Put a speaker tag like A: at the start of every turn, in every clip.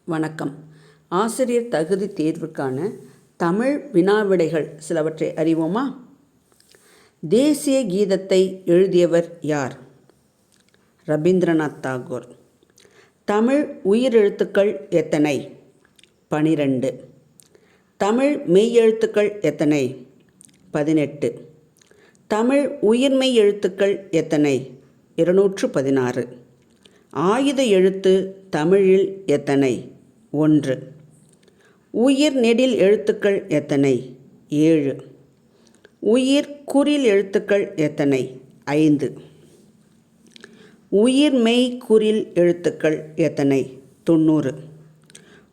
A: வணக்கம். ஆசிரியர் தகுதி தேர்வுக்கான தமிழ் வினாவிடைகள் சிலவற்றை அறிவோமா? தேசிய கீதத்தை எழுதியவர் யார்? ரவீந்திரநாத் தாகூர். தமிழ் உயிரெழுத்துக்கள் எத்தனை? 12. தமிழ் மெய்யெழுத்துக்கள் எத்தனை? 18. தமிழ் உயிர்மெய் எழுத்துக்கள் எத்தனை? 216. ஆயுத எழுத்து தமிழில் எத்தனை? 1. உயிர் நெடில் எழுத்துக்கள் எத்தனை? 7. உயிர் குறில் எழுத்துக்கள் எத்தனை? 5. உயிர்மெய் குறில் எழுத்துக்கள் எத்தனை? 90.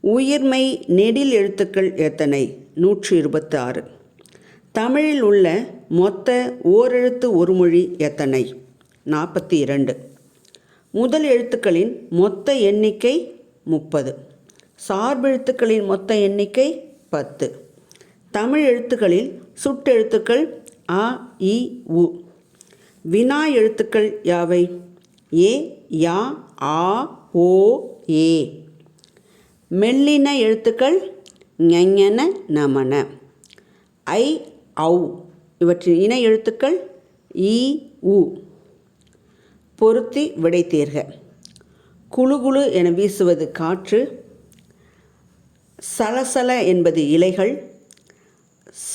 A: உயிர்மெய் நெடில் எழுத்துக்கள் எத்தனை? 126. தமிழில் உள்ள மொத்த ஓரெழுத்து ஒருமொழி எத்தனை? 42. முதல் எழுத்துக்களின் மொத்த எண்ணிக்கை 30. சார்பெழுத்துக்களின் மொத்த எண்ணிக்கை 10. தமிழ் எழுத்துக்களில் சுட்டெழுத்துக்கள் அ, இ, உ. வினா எழுத்துக்கள் யாவை? ஏ, யா, ஆ, ஓ, ஏ. மெல்லின எழுத்துக்கள் ஞஞன, நமன. ஐ, ஔ. இவற்றின் இணை எழுத்துக்கள் ஈ, உ. பொருத்தி விடை தேர்க. குளு குளு என வீசுவது காற்று. சலசல என்பது இலைகள்.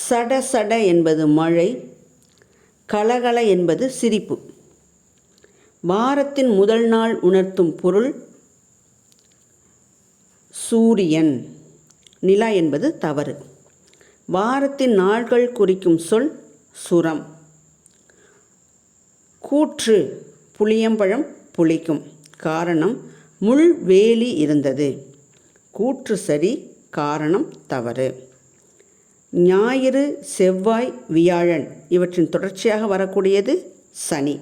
A: சட சட என்பது மழை. கலகல என்பது சிரிப்பு. வாரத்தின் முதல் நாள் உணர்த்தும் பொருள் சூரியன். நிலா என்பது தவறு. வாரத்தின் நாள்கள் குறிக்கும் சொல் சுரம். கூற்று புளியம்பழம் புளிக்கும். காரணம் முள்வேலி இருந்தது. கூற்று சரி, காரணம் தவறு. ஞாயிறு, செவ்வாய், வியாழன் இவற்றின் தொடர்ச்சியாக வரக்கூடியது சனி.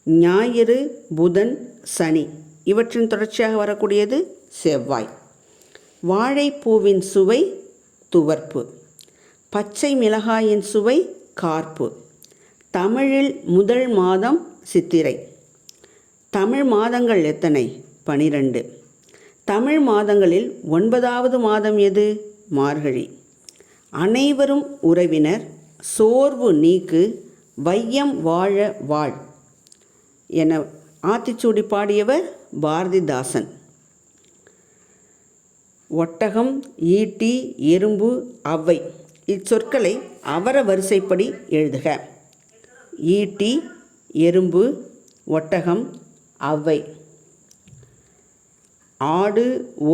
A: ஞாயிறு, புதன், சனி இவற்றின் தொடர்ச்சியாக வரக்கூடியது செவ்வாய். வாழைப்பூவின் சுவை துவர்ப்பு. பச்சை மிளகாயின் சுவை கார்ப்பு. தமிழில் முதல் மாதம் சித்திரை. தமிழ் மாதங்கள் எத்தனை? 12. தமிழ் மாதங்களில் 9வது மாதம் எது? மார்கழி. அனைவரும் உறவினர். சோர்வு நீக்கு. வையம் வாழ வாழ் என ஆத்திச்சூடி பாடியவர் பாரதிதாசன். ஒட்டகம், ஈட்டி, எறும்பு, அவ்வை இச்சொற்களை அவர வரிசைப்படி எழுதுக. ஈட்டி, எறும்பு, ஒட்டகம், அவ்வை. ஆடு,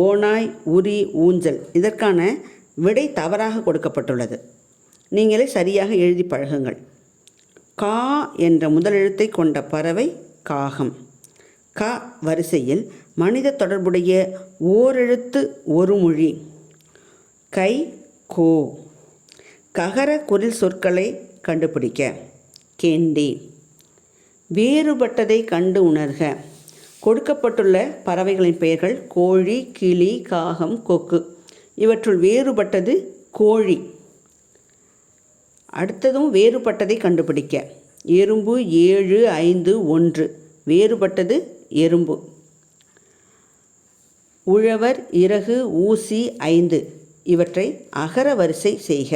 A: ஓநாய், உரி, ஊஞ்சல் இதற்கான விடை தவறாக கொடுக்கப்பட்டுள்ளது. நீங்களே சரியாக எழுதி பழகுங்கள். கா என்ற முதல் எழுத்தை கொண்ட பறவை காகம். க வரிசையில் மனித தொடர்புடைய ஓரெழுத்து ஒரு மொழி கை, கோ. ககர குறில் சொற்களை கண்டுபிடிக்க. கேண்டி. வேறுபட்டதை கண்டு உணர்க. கொடுக்கப்பட்டுள்ள பறவைகளின் பெயர்கள் கோழி, கிளி, காகம், கொக்கு. இவற்றுள் வேறுபட்டது கோழி. அடுத்ததும் வேறுபட்டதை கண்டுபிடிக்க. எறும்பு 7, 5, 1. வேறுபட்டது எறும்பு. உழவர், இறகு, ஊசி 5. இவற்றை அகர வரிசை செய்க.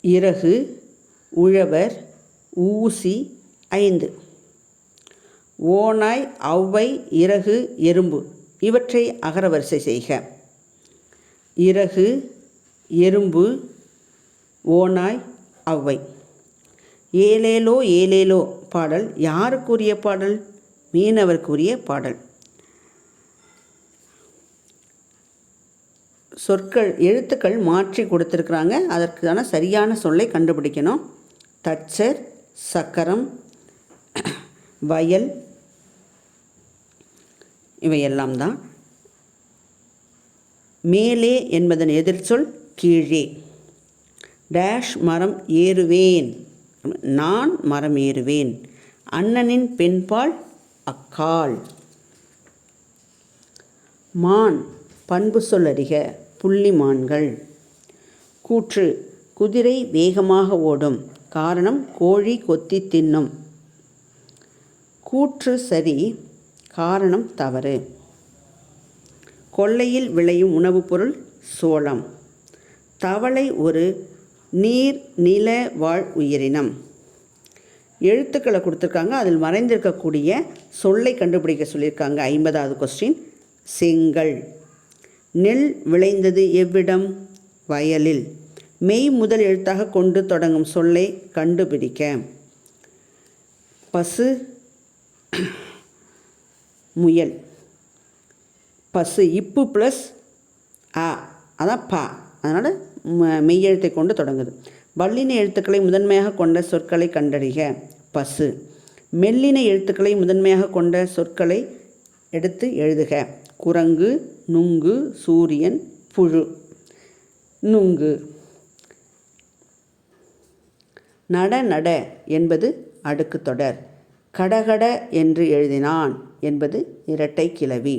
A: இறகு, உழவர், ஊசி 5. ஓநாய், ஔவை, இறகு, எறும்பு இவற்றை அகரவரிசை செய்க. இறகு, எறும்பு, ஓநாய், ஔவை. ஏலேலோ ஏலேலோ பாடல் யாருக்குரிய பாடல்? மீனவர்க்குரிய பாடல். சொற்கள் எழுத்துக்கள் மாற்றி கொடுத்துருக்குறாங்க. அதற்கான சரியான சொல்லை கண்டுபிடிக்கணும். தச்சர், சக்கரம், வயல் இவையெல்லாம் தான். மேலே என்பதன் எதிர்ச்சொல் கீழே. டேஷ் மரம் ஏறுவேன். நான் மரம் ஏறுவேன். அண்ணனின் பெண்பால் அக்காள். மான் பண்பு சொல் அறிக. புள்ளிமான்கள். கூற்று குதிரை வேகமாக ஓடும். காரணம் கோழி கொத்தி தின்னும். கூற்று சரி, காரணம் தவறு. கொல்லையில் விளையும் உணவுப் பொருள் சோளம். தவளை ஒரு நீர் நில வாழ் உயிரினம். எழுத்துக்களை கொடுத்துருக்காங்க, அதில் மறைந்திருக்கக்கூடிய சொல்லை கண்டுபிடிக்க சொல்லியிருக்காங்க. 50வது கொஸ்டின். செங்கல். நெல் விளைந்தது எவ்விடம்? வயலில். மெய் முதல் எழுத்தாக கொண்டு தொடங்கும் சொல்லை கண்டுபிடிக்க. பசு முயல். பசு இப்பு ப்ளஸ் அ, அதான் ப, அதனால் மெய்யெழுத்தை கொண்டு தொடங்குது. வல்லின எழுத்துக்களை முதன்மையாக கொண்ட சொற்களை கண்டறிக. பசு. மெல்லின எழுத்துக்களை முதன்மையாக கொண்ட சொற்களை எடுத்து எழுதுக. குரங்கு, நுங்கு, சூரியன், புழு. நுங்கு. நட நட என்பது அடுக்கு தொடர். கடகட என்று எழுதினான் என்பது இரட்டை கிளவி.